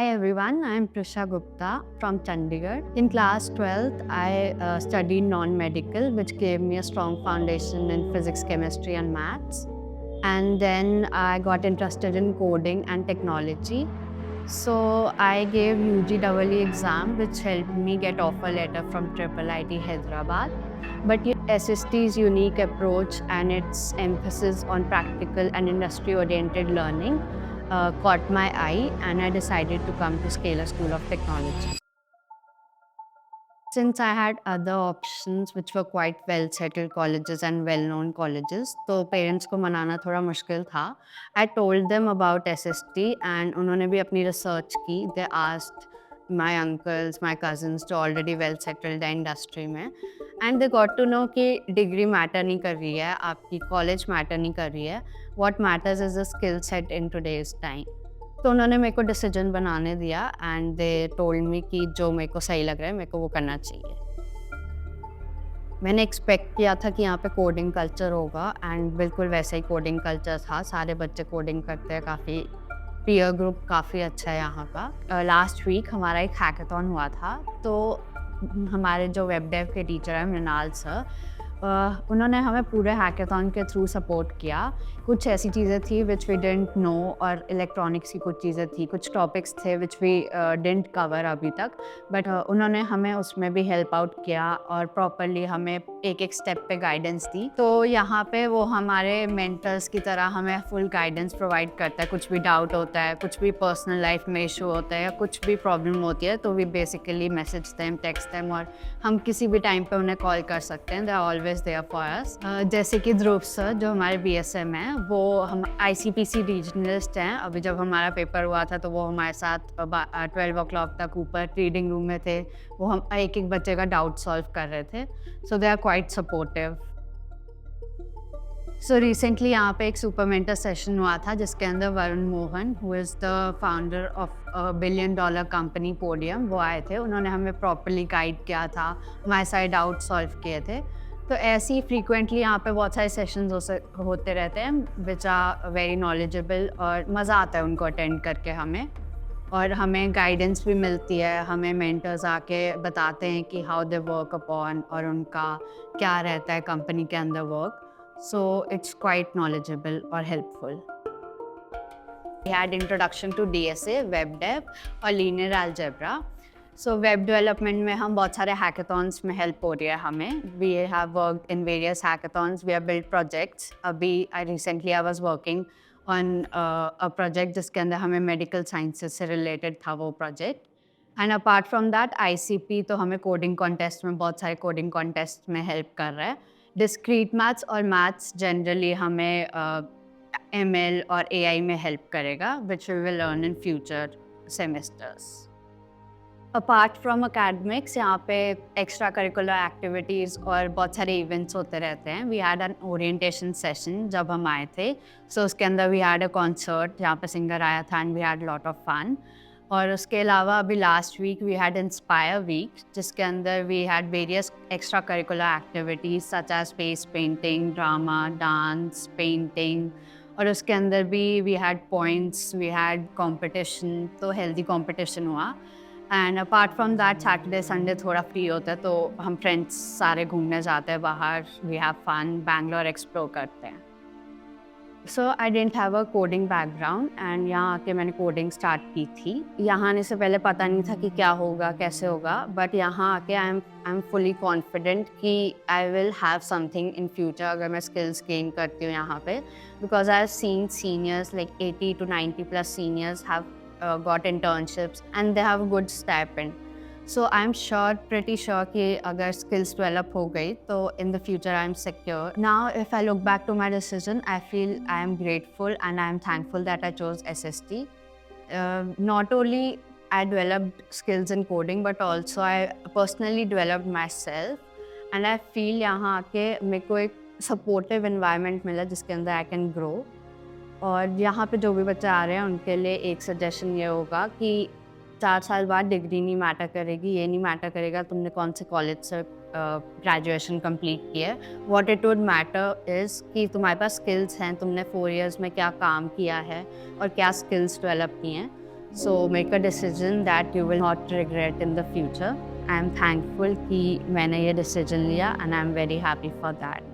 Hi everyone, I am Prisha Gupta from Chandigarh. In class 12th, I studied non-medical, which gave me a strong foundation in physics, chemistry and maths. And then I got interested in coding and technology. So I gave UGEE exam, which helped me get offer letter from Triple IT Hyderabad. But SST's unique approach and its emphasis on practical and industry-oriented learning caught my eye, and I decided to come to Scalar School of Technology. Since I had other options which were quite well settled colleges and well known colleges, तो parents को मनाना थोड़ा मुश्किल था. I told them about SST and उन्होंने भी अपनी research की. They asked my uncles, my cousins जो already well settled है industry में, and they got to know कि degree matter नहीं कर रही है, आपकी college matter नहीं कर रही है. What matters is the skill set in today's time. तो उन्होंने मेरे को डिसीजन बनाने दिया एंड दे टोल्ड मी कि जो मेरे को सही लग रहा है मेरे को वो करना चाहिए. मैंने एक्सपेक्ट किया था कि यहाँ पे कोडिंग कल्चर होगा एंड बिल्कुल वैसा ही कोडिंग कल्चर था. सारे बच्चे कोडिंग करते हैं, काफ़ी पीयर ग्रुप काफ़ी अच्छा है यहाँ का. लास्ट वीक हमारा एक हैकाथॉन हुआ था, तो हमारे जो वेब डेव के टीचर हैं मृणाल सर, उन्होंने हमें पूरे हैकाथॉन के थ्रू सपोर्ट किया. कुछ ऐसी चीज़ें थी विच वी डिडंट नो, और इलेक्ट्रॉनिक्स की कुछ चीज़ें थी, कुछ टॉपिक्स थे विच वी डिडंट कवर अभी तक, बट उन्होंने हमें उसमें भी हेल्प आउट किया और प्रॉपरली हमें एक एक स्टेप पे गाइडेंस दी. तो यहाँ पे वो हमारे मेंटर्स की तरह हमें फुल गाइडेंस प्रोवाइड करता है. कुछ भी डाउट होता है, कुछ भी पर्सनल लाइफ में इशू होता है या कुछ भी प्रॉब्लम होती है, तो we basically message them, text them, और हम किसी भी टाइम पे उन्हें कॉल कर सकते हैं. They are always there for us. जैसे कि ध्रुव सर जो हमारे BSM हैं, वो हम ICPC रीजनलिस्ट हैं. अभी जब हमारा पेपर हुआ था तो वो हमारे साथ 12 o'clock तक ऊपर रीडिंग रूम में थे. वो हम एक एक बच्चे का डाउट सॉल्व कर रहे थे. So they are quite supportive. So recently यहाँ पे एक सुपर मेंटर सेशन हुआ था जिसके अंदर Varun Mohan, who is the founder of $1 billion company podium, वो आए थे. उन्होंने हमें प्रॉपरली गाइड किया था, हमारे सारे डाउट सॉल्व किए थे. तो ऐसे ही फ्रीक्वेंटली यहाँ पे बहुत सारे सेशंस होते रहते हैं विच आर वेरी नॉलेजेबल, और मज़ा आता है उनको अटेंड करके हमें. और हमें गाइडेंस भी मिलती है. हमें मेंटर्स आके बताते हैं कि हाउ दे वर्क अपॉन, और उनका क्या रहता है कंपनी के अंदर work. So it's quite knowledgeable और helpful. We had introduction to DSA, Web Dev और Linear Algebra. So web development में हम बहुत सारे हैकाथॉन्स में हेल्प हो रही है हमें. We have worked in various hackathons, we have build projects. अभी I was working on a project जिसके अंदर हमें मेडिकल साइंसेस से रिलेटेड था वो प्रोजेक्ट. And apart from that ICP तो हमें कोडिंग कॉन्टेस्ट में, बहुत सारे कोडिंग कॉन्टेस्ट में हेल्प कर रहा है. डिस्क्रीट मैथ्स और मैथ्स जनरली हमें ML और AI में हेल्प करेगा, which we will learn in future semesters. Apart from academics यहाँ पे एक्स्ट्रा करिकुलर एक्टिविटीज़ और बहुत सारे इवेंट्स होते रहते हैं. We had an orientation session जब हम आए थे. सो उसके अंदर वी हैड अ कॉन्सर्ट जहाँ पे सिंगर आया था and we had lot of fun. और उसके अलावा अभी last week we had inspire week, जिसके अंदर we had various extra curricular activities such as space painting, drama, dance, painting. और उसके अंदर भी we had points, we had competition, तो हेल्दी कॉम्पिटिशन हुआ. And apart from that Saturday Sunday थोड़ा free होता है, तो हम फ्रेंड्स सारे घूमने जाते हैं बाहर. We have fun, Bangalore explore करते हैं. So I didn't have a coding background and यहाँ आके मैंने कोडिंग स्टार्ट की थी. यहाँ आने से पहले पता नहीं था कि क्या होगा, कैसे होगा, बट यहाँ आके आई एम फुली कॉन्फिडेंट कि I will have something in future अगर मैं स्किल्स गेन करती हूँ यहाँ पे. Because I have seen seniors like 80 to 90+ seniors have got internships and they have a good stipend. So I'm pretty sure कि अगर skills develop हो गई तो in the future I'm secure. Now if I look back to my decision, I feel I am grateful and I am thankful that I chose SST. Not only I developed skills in coding but also I personally developed myself, and I feel यहाँ आके मेरे को एक supportive environment मिला जिसके अंदर I can grow. और यहाँ पे जो भी बच्चे आ रहे हैं उनके लिए एक सजेशन ये होगा कि 4 साल बाद डिग्री नहीं मैटर करेगी, ये नहीं मैटर करेगा तुमने कौन से कॉलेज से ग्रेजुएशन कंप्लीट की है. What it would matter is कि तुम्हारे पास स्किल्स हैं, तुमने 4 years में क्या काम किया है और क्या स्किल्स डेवलप की हैं. So make a decision that you will not regret in the future. I am thankful कि मैंने ये decision लिया and I am very happy for that.